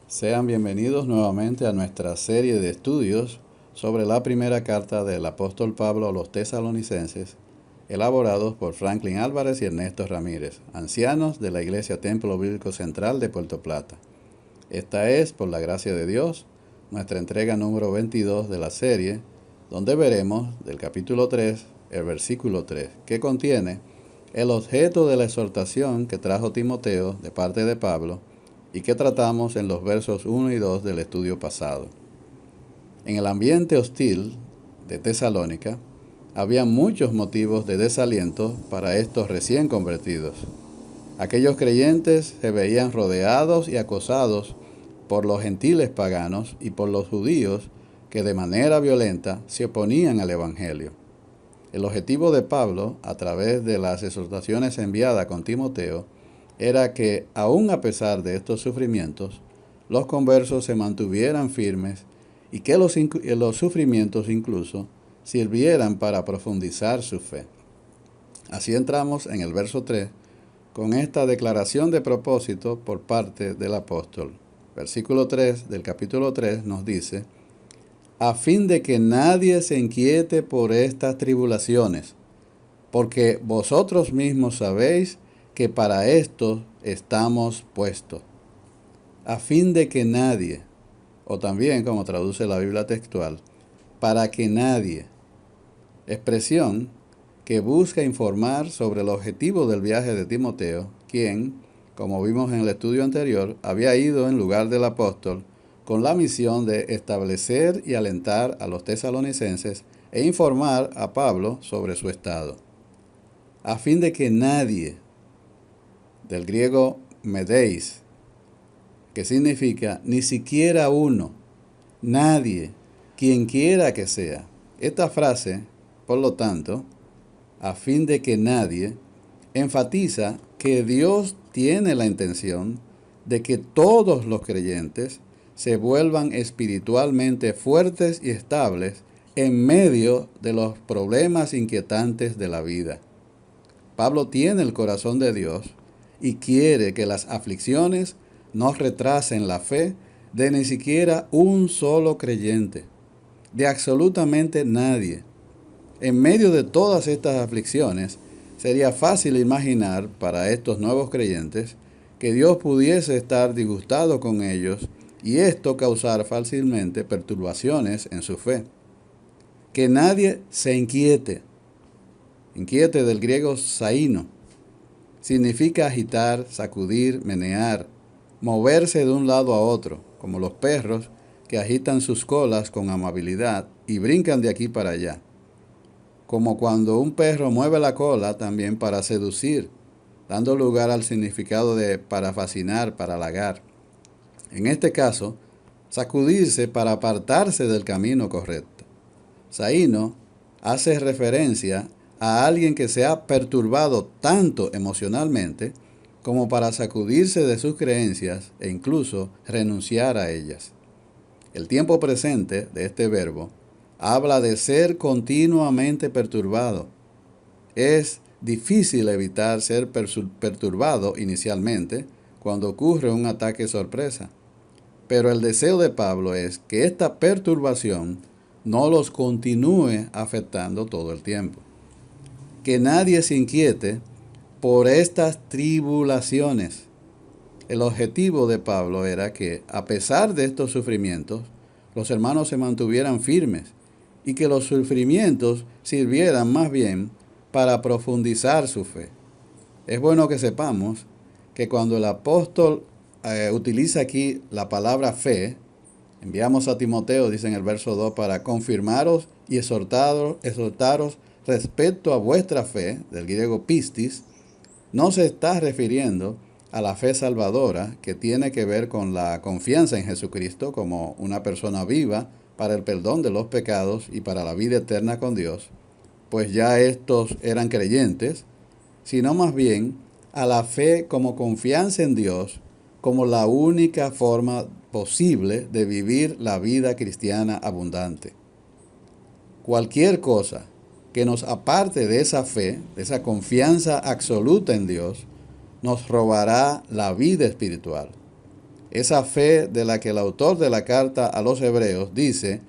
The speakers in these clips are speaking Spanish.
Sean bienvenidos nuevamente a nuestra serie de estudios sobre la primera carta del apóstol Pablo a los tesalonicenses, elaborados por Franklin Álvarez y Ernesto Ramírez, ancianos de la Iglesia Templo Bíblico Central de Puerto Plata. Esta es, por la gracia de Dios, nuestra entrega número 22 de la serie, donde veremos del capítulo 3, el versículo 3, que contiene el objeto de la exhortación que trajo Timoteo de parte de Pablo y que tratamos en los versos 1 y 2 del estudio pasado. En el ambiente hostil de Tesalónica, había muchos motivos de desaliento para estos recién convertidos. Aquellos creyentes se veían rodeados y acosados por los gentiles paganos y por los judíos que de manera violenta se oponían al Evangelio. El objetivo de Pablo, a través de las exhortaciones enviadas con Timoteo, era que, aun a pesar de estos sufrimientos, los conversos se mantuvieran firmes y que los sufrimientos incluso sirvieran para profundizar su fe. Así entramos en el verso 3 con esta declaración de propósito por parte del apóstol. Versículo 3 del capítulo 3 nos dice: a fin de que nadie se inquiete por estas tribulaciones, porque vosotros mismos sabéis que para esto estamos puestos. A fin de que nadie, o también como traduce la Biblia textual, para que nadie, expresión que busca informar sobre el objetivo del viaje de Timoteo, quien, como vimos en el estudio anterior, había ido en lugar del apóstol con la misión de establecer y alentar a los tesalonicenses e informar a Pablo sobre su estado. A fin de que nadie, del griego medeis, que significa ni siquiera uno, nadie, quien quiera que sea. Esta frase, por lo tanto, a fin de que nadie, enfatiza que Dios tiene la intención de que todos los creyentes se vuelvan espiritualmente fuertes y estables en medio de los problemas inquietantes de la vida. Pablo tiene el corazón de Dios y quiere que las aflicciones no retrasen la fe de ni siquiera un solo creyente, de absolutamente nadie. En medio de todas estas aflicciones, sería fácil imaginar para estos nuevos creyentes que Dios pudiese estar disgustado con ellos y esto causar fácilmente perturbaciones en su fe. Que nadie se inquiete. Inquiete del griego saino. Significa agitar, sacudir, menear, moverse de un lado a otro, como los perros que agitan sus colas con amabilidad y brincan de aquí para allá. Como cuando un perro mueve la cola también para seducir, dando lugar al significado de para fascinar, para halagar. En este caso, sacudirse para apartarse del camino correcto. Saíno hace referencia a alguien que se ha perturbado tanto emocionalmente como para sacudirse de sus creencias e incluso renunciar a ellas. El tiempo presente de este verbo habla de ser continuamente perturbado. Es difícil evitar ser perturbado inicialmente cuando ocurre un ataque sorpresa. Pero el deseo de Pablo es que esta perturbación no los continúe afectando todo el tiempo. Que nadie se inquiete por estas tribulaciones. El objetivo de Pablo era que, a pesar de estos sufrimientos, los hermanos se mantuvieran firmes y que los sufrimientos sirvieran más bien para profundizar su fe. Es bueno que sepamos que cuando el apóstol utiliza aquí la palabra fe, enviamos a Timoteo, dice en el verso 2, para confirmaros y exhortaros respecto a vuestra fe, del griego pistis, no se está refiriendo a la fe salvadora que tiene que ver con la confianza en Jesucristo como una persona viva para el perdón de los pecados y para la vida eterna con Dios, pues ya estos eran creyentes, sino más bien a la fe como confianza en Dios como la única forma posible de vivir la vida cristiana abundante. Cualquier cosa que nos aparte de esa fe, de esa confianza absoluta en Dios, nos robará la vida espiritual. Esa fe de la que el autor de la carta a los Hebreos dice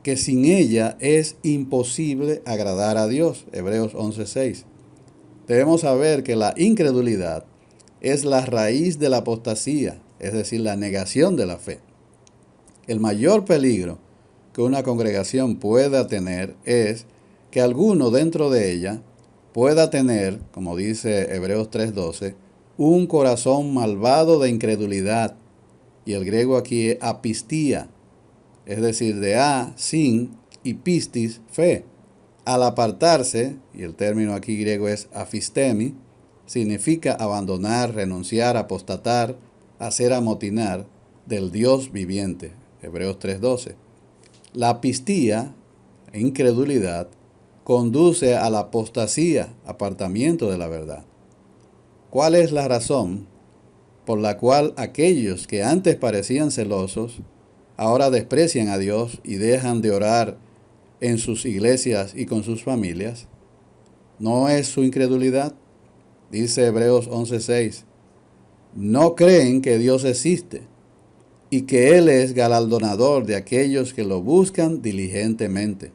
que sin ella es imposible agradar a Dios. Hebreos 11:6. Debemos saber que la incredulidad es la raíz de la apostasía, es decir, la negación de la fe. El mayor peligro que una congregación pueda tener es que alguno dentro de ella pueda tener, como dice Hebreos 3:12, un corazón malvado de incredulidad. Y el griego aquí es apistía, es decir, de sin, y pistis, fe. Al apartarse, y el término aquí griego es afistemi, significa abandonar, renunciar, apostatar, hacer amotinar del Dios viviente. Hebreos 3:12. La apistía, incredulidad, conduce a la apostasía, apartamiento de la verdad. ¿Cuál es la razón por la cual aquellos que antes parecían celosos, ahora desprecian a Dios y dejan de orar en sus iglesias y con sus familias? ¿No es su incredulidad? Dice Hebreos 11:6. No creen que Dios existe y que Él es galardonador de aquellos que lo buscan diligentemente.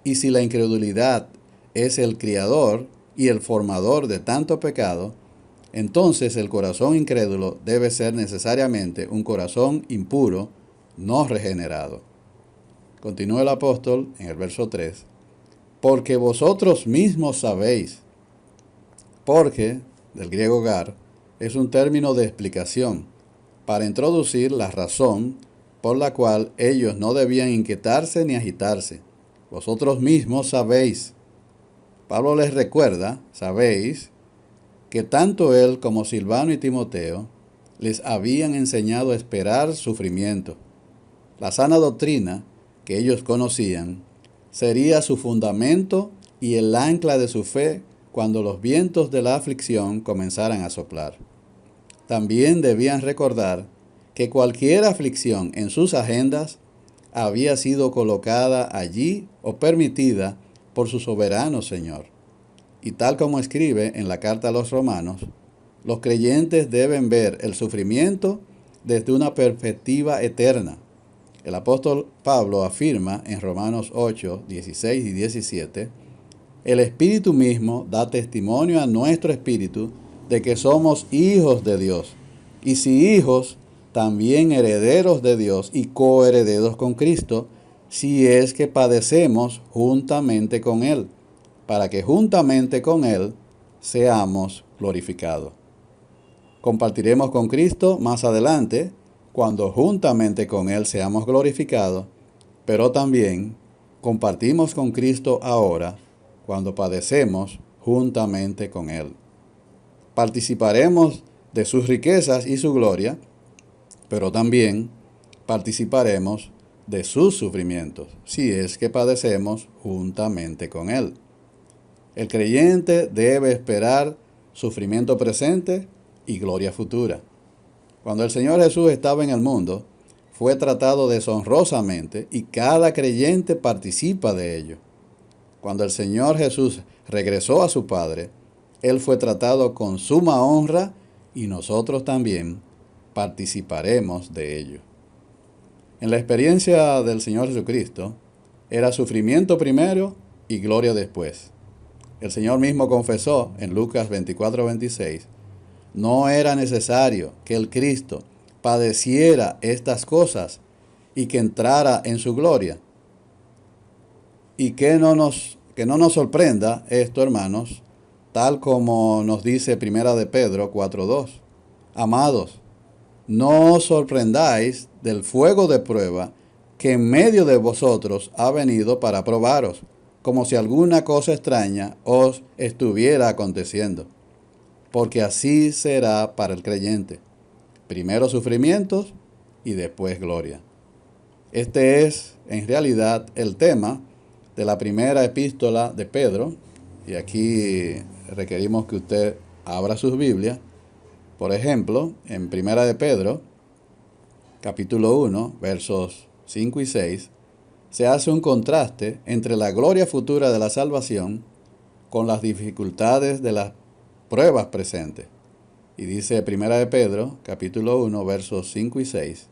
Y si la incredulidad es el criador y el formador de tanto pecado, entonces el corazón incrédulo debe ser necesariamente un corazón impuro, no regenerado. Continúa el apóstol en el verso 3. Porque vosotros mismos sabéis. Porque, del griego gar, es un término de explicación para introducir la razón por la cual ellos no debían inquietarse ni agitarse. Vosotros mismos sabéis. Pablo les recuerda, sabéis, que tanto él como Silvano y Timoteo les habían enseñado a esperar sufrimiento. La sana doctrina que ellos conocían sería su fundamento y el ancla de su fe cuando los vientos de la aflicción comenzaran a soplar. También debían recordar que cualquier aflicción en sus agendas había sido colocada allí o permitida por su soberano Señor. Y tal como escribe en la carta a los Romanos, los creyentes deben ver el sufrimiento desde una perspectiva eterna. El apóstol Pablo afirma en Romanos 8, 16 y 17, el Espíritu mismo da testimonio a nuestro espíritu de que somos hijos de Dios, y si hijos, también herederos de Dios y coherederos con Cristo, si es que padecemos juntamente con Él, para que juntamente con Él seamos glorificados. Compartiremos con Cristo más adelante, cuando juntamente con Él seamos glorificados, pero también compartimos con Cristo ahora, cuando padecemos juntamente con Él. Participaremos de sus riquezas y su gloria, pero también participaremos de sus sufrimientos, si es que padecemos juntamente con Él. El creyente debe esperar sufrimiento presente y gloria futura. Cuando el Señor Jesús estaba en el mundo, fue tratado deshonrosamente y cada creyente participa de ello. Cuando el Señor Jesús regresó a su Padre, Él fue tratado con suma honra y nosotros también participaremos de ello. En la experiencia del Señor Jesucristo, era sufrimiento primero y gloria después. El Señor mismo confesó en Lucas 24:26, no era necesario que el Cristo padeciera estas cosas y que entrara en su gloria. Y que no nos sorprenda esto, hermanos, tal como nos dice Primera de Pedro 4:2. Amados, no os sorprendáis del fuego de prueba que en medio de vosotros ha venido para probaros, como si alguna cosa extraña os estuviera aconteciendo. Porque así será para el creyente. Primero sufrimientos y después gloria. Este es, en realidad, el tema de la primera epístola de Pedro. Y aquí requerimos que usted abra sus Biblias. Por ejemplo, en Primera de Pedro, capítulo 1, versos 5 y 6, se hace un contraste entre la gloria futura de la salvación con las dificultades de las pruebas presentes. Y dice Primera de Pedro, capítulo 1, versos 5 y 6,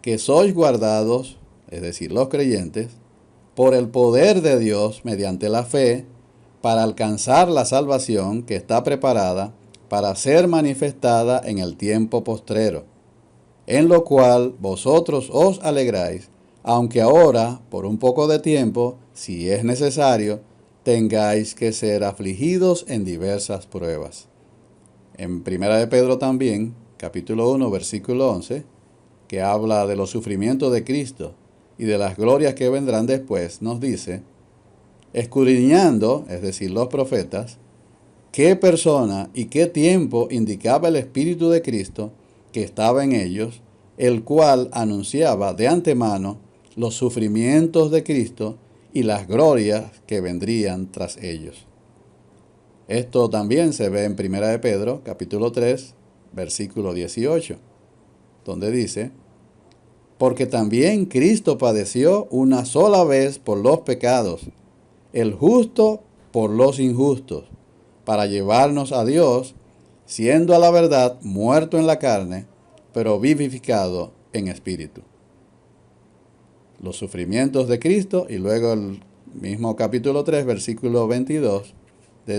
que sois guardados, es decir, los creyentes, por el poder de Dios mediante la fe, para alcanzar la salvación que está preparada para ser manifestada en el tiempo postrero, en lo cual vosotros os alegráis, aunque ahora, por un poco de tiempo, si es necesario, tengáis que ser afligidos en diversas pruebas. En Primera de Pedro también, capítulo 1, versículo 11, que habla de los sufrimientos de Cristo y de las glorias que vendrán después, nos dice, escudriñando, es decir, los profetas, qué persona y qué tiempo indicaba el Espíritu de Cristo que estaba en ellos, el cual anunciaba de antemano los sufrimientos de Cristo y las glorias que vendrían tras ellos. Esto también se ve en Primera de Pedro, capítulo 3, versículo 18, donde dice, porque también Cristo padeció una sola vez por los pecados, el justo por los injustos, para llevarnos a Dios, siendo a la verdad muerto en la carne, pero vivificado en espíritu. Los sufrimientos de Cristo, y luego el mismo capítulo 3, versículo 22,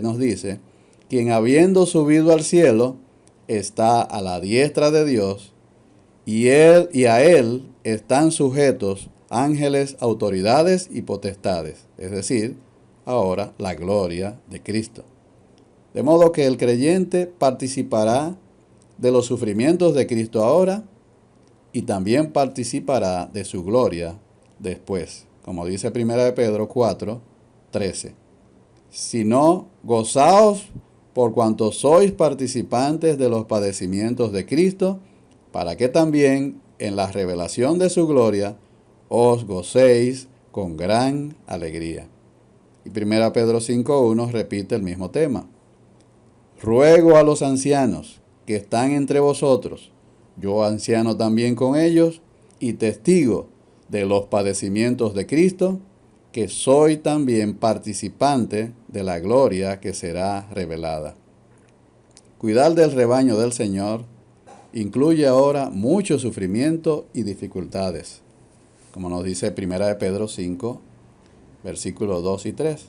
nos dice, quien habiendo subido al cielo, está a la diestra de Dios, y a él están sujetos ángeles, autoridades y potestades, es decir, ahora la gloria de Cristo. De modo que el creyente participará de los sufrimientos de Cristo ahora y también participará de su gloria después, como dice 1 de Pedro 4, 13. Sino, gozaos por cuanto sois participantes de los padecimientos de Cristo, para que también en la revelación de su gloria os gocéis con gran alegría. Y 1 Pedro 5.1 repite el mismo tema. Ruego a los ancianos que están entre vosotros, yo anciano también con ellos, y testigo de los padecimientos de Cristo, que soy también participante de la gloria que será revelada. Cuidar del rebaño del Señor incluye ahora mucho sufrimiento y dificultades, como nos dice 1 de Pedro 5, versículos 2 y 3.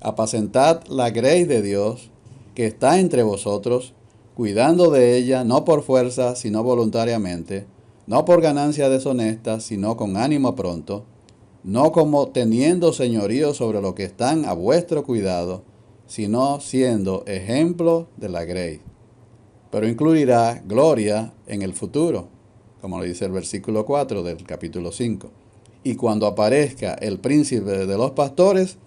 Apacentad la grey de Dios que está entre vosotros, cuidando de ella no por fuerza, sino voluntariamente, no por ganancia deshonesta, sino con ánimo pronto, no como teniendo señorío sobre lo que están a vuestro cuidado, sino siendo ejemplo de la grey. Pero incluirá gloria en el futuro, como lo dice el versículo 4 del capítulo 5. Y cuando aparezca el príncipe de los pastores,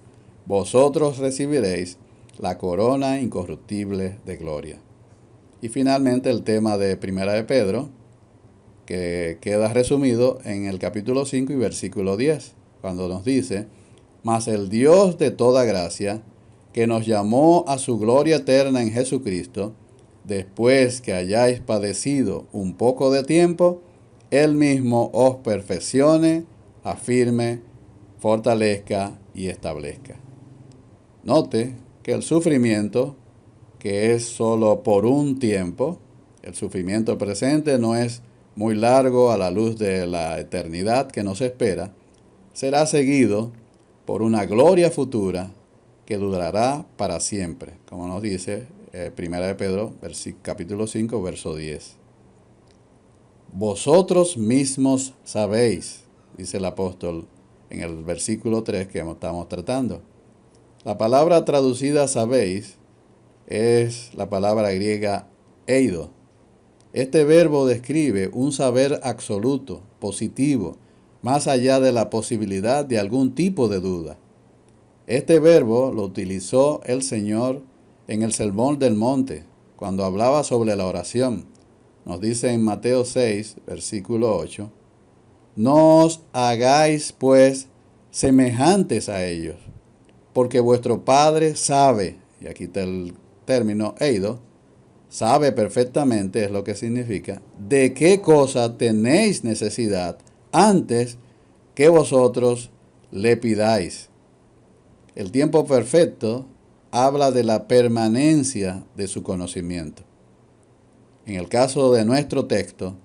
vosotros recibiréis la corona incorruptible de gloria. Y finalmente el tema de 1 de Pedro, que queda resumido en el capítulo 5 y versículo 10, cuando nos dice, mas el Dios de toda gracia, que nos llamó a su gloria eterna en Jesucristo, después que hayáis padecido un poco de tiempo, Él mismo os perfeccione, afirme, fortalezca y establezca. Note que el sufrimiento, que es solo por un tiempo, el sufrimiento presente no es muy largo a la luz de la eternidad que nos espera, será seguido por una gloria futura que durará para siempre, como nos dice 1 de Pedro, capítulo 5, verso 10. Vosotros mismos sabéis, dice el apóstol en el versículo 3 que estamos tratando. La palabra traducida sabéis es la palabra griega eido. Este verbo describe un saber absoluto, positivo, más allá de la posibilidad de algún tipo de duda. Este verbo lo utilizó el Señor en el Sermón del Monte, cuando hablaba sobre la oración. Nos dice en Mateo 6, versículo 8, no os hagáis pues semejantes a ellos, porque vuestro Padre sabe, y aquí está el término eido, sabe perfectamente, es lo que significa, de qué cosa tenéis necesidad antes que vosotros le pidáis. El tiempo perfecto habla de la permanencia de su conocimiento. En el caso de nuestro texto,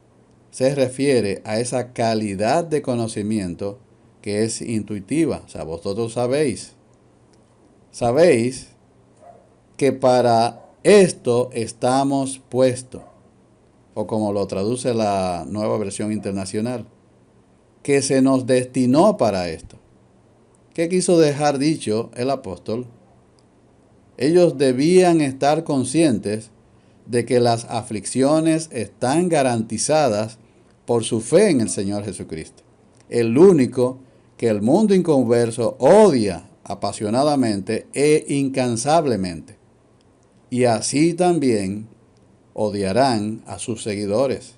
se refiere a esa calidad de conocimiento que es intuitiva. O sea, vosotros sabéis que para esto estamos puestos, o como lo traduce la Nueva Versión Internacional, que se nos destinó para esto. ¿Qué quiso dejar dicho el apóstol? Ellos debían estar conscientes de que las aflicciones están garantizadas por su fe en el Señor Jesucristo, el único que el mundo inconverso odia apasionadamente e incansablemente. Y así también odiarán a sus seguidores.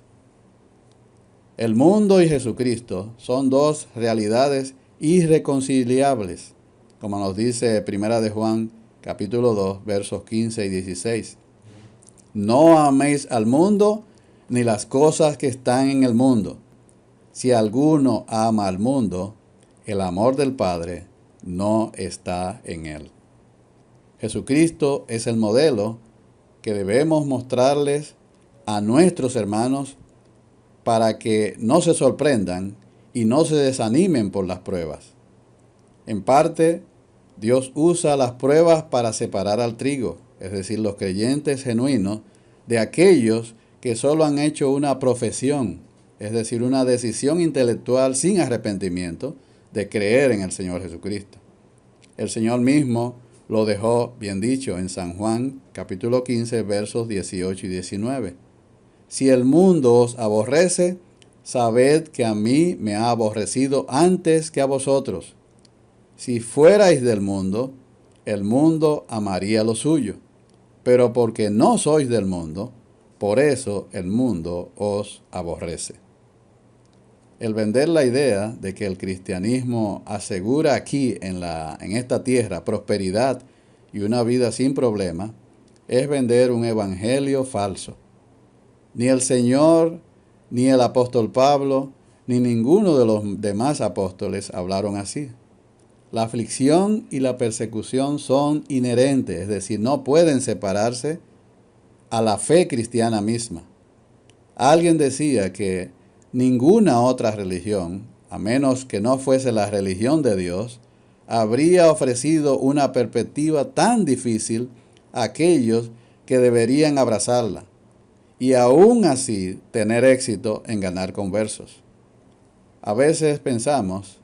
El mundo y Jesucristo son dos realidades irreconciliables, como nos dice 1 de Juan capítulo 2, versos 15 y 16. No améis al mundo ni las cosas que están en el mundo. Si alguno ama al mundo, el amor del Padre no está en él. Jesucristo es el modelo que debemos mostrarles a nuestros hermanos para que no se sorprendan y no se desanimen por las pruebas. En parte, Dios usa las pruebas para separar al trigo, es decir, los creyentes genuinos, de aquellos que solo han hecho una profesión, es decir, una decisión intelectual sin arrepentimiento de creer en el Señor Jesucristo. El Señor mismo lo dejó bien dicho en San Juan capítulo 15 versos 18 y 19. Si el mundo os aborrece, sabed que a mí me ha aborrecido antes que a vosotros. Si fuerais del mundo, el mundo amaría lo suyo. Pero porque no sois del mundo, por eso el mundo os aborrece. El vender la idea de que el cristianismo asegura aquí en esta tierra prosperidad y una vida sin problema es vender un evangelio falso. Ni el Señor, ni el apóstol Pablo, ni ninguno de los demás apóstoles hablaron así. La aflicción y la persecución son inherentes, es decir, no pueden separarse a la fe cristiana misma. Alguien decía que ninguna otra religión, a menos que no fuese la religión de Dios, habría ofrecido una perspectiva tan difícil a aquellos que deberían abrazarla y aún así tener éxito en ganar conversos. A veces pensamos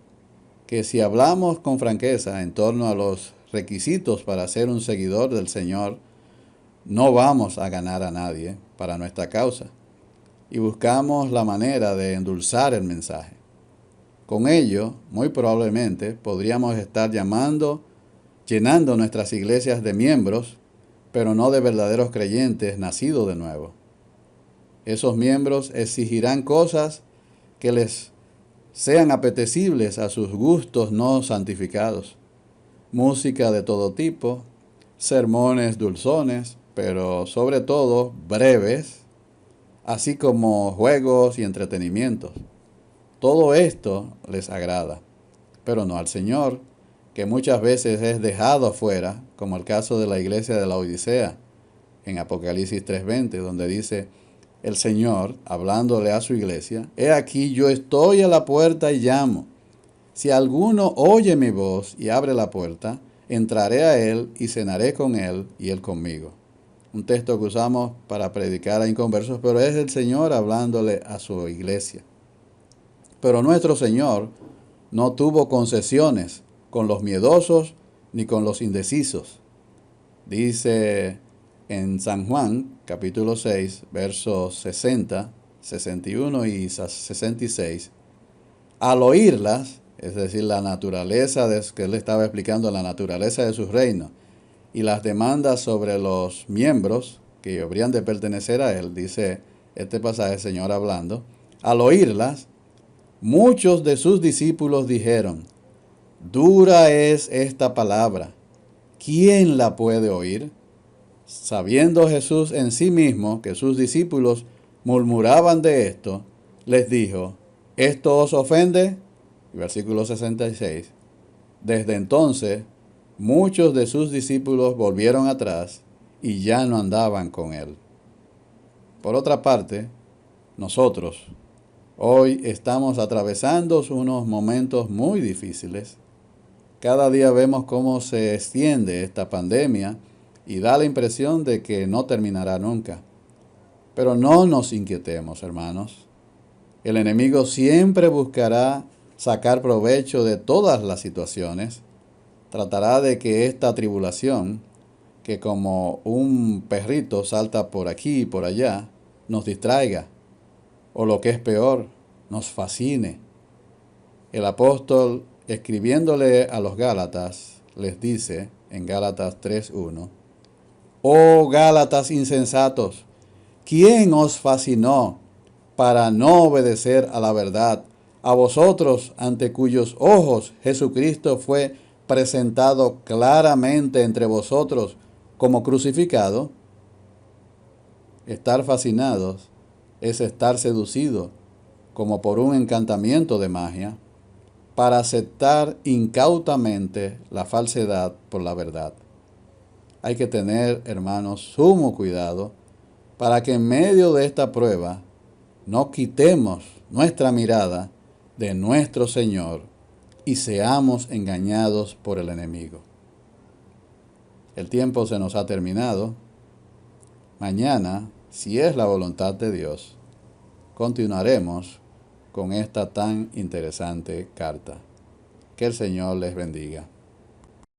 que si hablamos con franqueza en torno a los requisitos para ser un seguidor del Señor, no vamos a ganar a nadie para nuestra causa. Y buscamos la manera de endulzar el mensaje. Con ello, muy probablemente, podríamos estar llenando nuestras iglesias de miembros, pero no de verdaderos creyentes nacidos de nuevo. Esos miembros exigirán cosas que les sean apetecibles a sus gustos no santificados. Música de todo tipo, sermones dulzones, pero sobre todo breves, así como juegos y entretenimientos. Todo esto les agrada, pero no al Señor, que muchas veces es dejado afuera, como el caso de la iglesia de la Odisea, en Apocalipsis 3:20, donde dice el Señor, hablándole a su iglesia: he aquí yo estoy a la puerta y llamo. Si alguno oye mi voz y abre la puerta, entraré a él y cenaré con él y él conmigo. Un texto que usamos para predicar a inconversos, pero es el Señor hablándole a su iglesia. Pero nuestro Señor no tuvo concesiones con los miedosos ni con los indecisos. Dice en San Juan, capítulo 6, versos 60, 61 y 66, al oírlas, es decir, la naturaleza, que él estaba explicando la naturaleza de su reino, y las demandas sobre los miembros que habrían de pertenecer a él, dice este pasaje, Señor hablando, al oírlas, muchos de sus discípulos dijeron: dura es esta palabra, ¿quién la puede oír? Sabiendo Jesús en sí mismo que sus discípulos murmuraban de esto, les dijo: ¿esto os ofende? Versículo 66. Desde entonces, muchos de sus discípulos volvieron atrás y ya no andaban con él. Por otra parte, nosotros hoy estamos atravesando unos momentos muy difíciles. Cada día vemos cómo se extiende esta pandemia y da la impresión de que no terminará nunca. Pero no nos inquietemos, hermanos. El enemigo siempre buscará sacar provecho de todas las situaciones. Tratará de que esta tribulación, que como un perrito salta por aquí y por allá, nos distraiga, o lo que es peor, nos fascine. El apóstol, escribiéndole a los Gálatas, les dice en Gálatas 3:1, «Oh Gálatas insensatos, ¿quién os fascinó para no obedecer a la verdad? A vosotros, ante cuyos ojos Jesucristo fue presentado claramente entre vosotros como crucificado». Estar fascinados es estar seducido como por un encantamiento de magia para aceptar incautamente la falsedad por la verdad. Hay que tener, hermanos, sumo cuidado para que en medio de esta prueba no quitemos nuestra mirada de nuestro Señor y seamos engañados por el enemigo. El tiempo se nos ha terminado. Mañana, si es la voluntad de Dios, continuaremos con esta tan interesante carta. Que el Señor les bendiga.